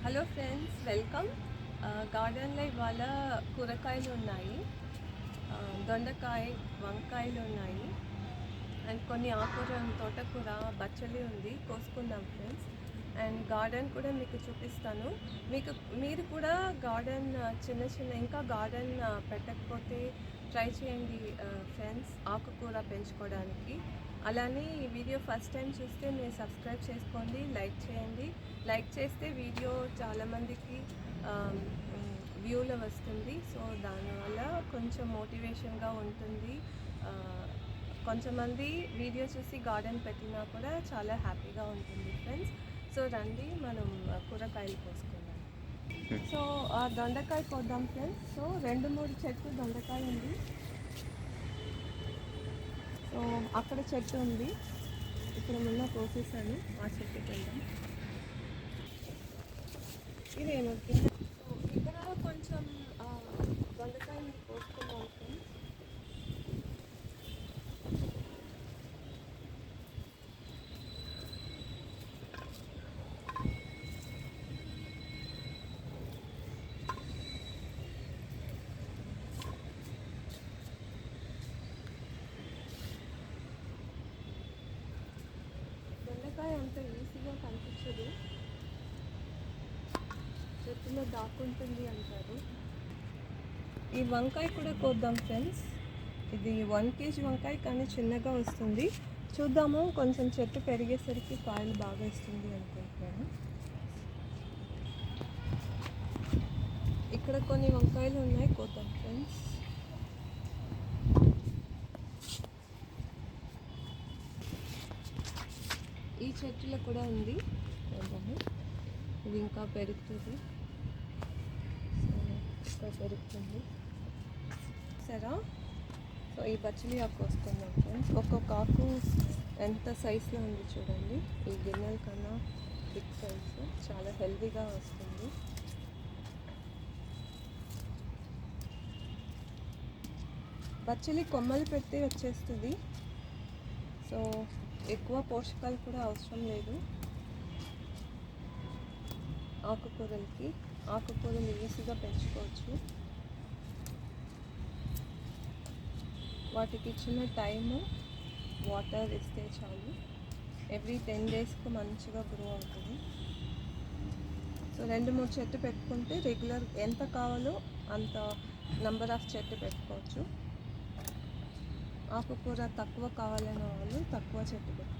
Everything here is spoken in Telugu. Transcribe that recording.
Hello friends, welcome. గార్డెన్లో ఇవాళ కూరగాయలు ఉన్నాయి. దొండకాయ, వంకాయలు ఉన్నాయి అండ్ కొన్ని ఆకుకూర, తోటకూర, బచ్చలి ఉంది. కోసుకుందాం ఫ్రెండ్స్. అండ్ గార్డెన్ కూడా మీకు చూపిస్తాను. మీరు కూడా గార్డెన్ ఇంకా గార్డెన్ పెట్టకపోతే ట్రై చేయండి ఫ్రెండ్స్, ఆకుకూర పెంచుకోవడానికి. అలానే ఈ వీడియో ఫస్ట్ టైం చూస్తే మీరు సబ్స్క్రైబ్ చేసుకోండి, లైక్ చేయండి. లైక్ చేస్తే వీడియో చాలామందికి వ్యూలో వస్తుంది. సో దానివల్ల కొంచెం మోటివేషన్గా ఉంటుంది. కొంచెంమంది వీడియో చూసి గార్డెన్ పెట్టినా కూడా చాలా హ్యాపీగా ఉంటుంది ఫ్రెండ్స్. సో రండి, మనం కూరగాయలు కోసుకుందాం. సో దొండకాయ కోద్దాం ఫ్రెండ్స్. సో 2-3 చెట్లు దొండకాయ ఉంది. సో అక్కడ చెట్టు ఉంది, ఇక్కడ మొన్న కోసేసాను. ఆ చెట్టుకి వెళ్దాం. ఇదేమో కింద. సో ఇక్కడ కొంచెం దొండకాయలు కోసుకుందాం ఫ్రెండ్స్. దొండకాయ అంత ఈజీగా కనిపించదు, చెట్టులో దాక్కుంటుంది అంటారు. ఈ వంకాయ కూడా కోద్దాం ఫ్రెండ్స్. ఇది 1 kg వంకాయ, కానీ చిన్నగా వస్తుంది. చూద్దాము, కొంచెం చెట్టు పెరిగేసరికి కాయలు బాగా ఇస్తుంది అనుకుంటున్నాను. ఇక్కడ కొన్ని వంకాయలు ఉన్నాయి, కోద్దాం ఫ్రెండ్స్. ఈ చెట్టులో కూడా ఉంది, చూద్దాము. ఇది ఇంకా పెరుగుతుంది, ఇంకా పెరుగుతుంది సరే. సో ఈ బచ్చలి ఆకు వస్తున్నాం ఫ్రెండ్స్. ఒక్కొక్క ఆకు ఎంత సైజులో ఉంది చూడండి. ఈ గిన్నెల కన్నా బిగ్ సైజు, చాలా హెల్తీగా వస్తుంది. బచ్చలి కొమ్మలు పెడితే వచ్చేస్తుంది. సో ఎక్కువ పోషకాలు కూడా అవసరం లేదు ఆకుకూరలకి. ఆకుకూరలు ఈజీగా పెంచుకోవచ్చు. వాటికి ఇచ్చిన టైము, వాటర్ ఇస్తే చాలు. ఎవ్రీ 10 daysకి మంచిగా గ్రో అవుతుంది. సో 2-3 చెట్టు పెట్టుకుంటే రెగ్యులర్ ఎంత కావాలో అంత నెంబర్ ఆఫ్ చెట్టు పెట్టుకోవచ్చు. ఆకుకూర తక్కువ కావాలనే వాళ్ళు తక్కువ చెట్టు పెట్టుకోవచ్చు.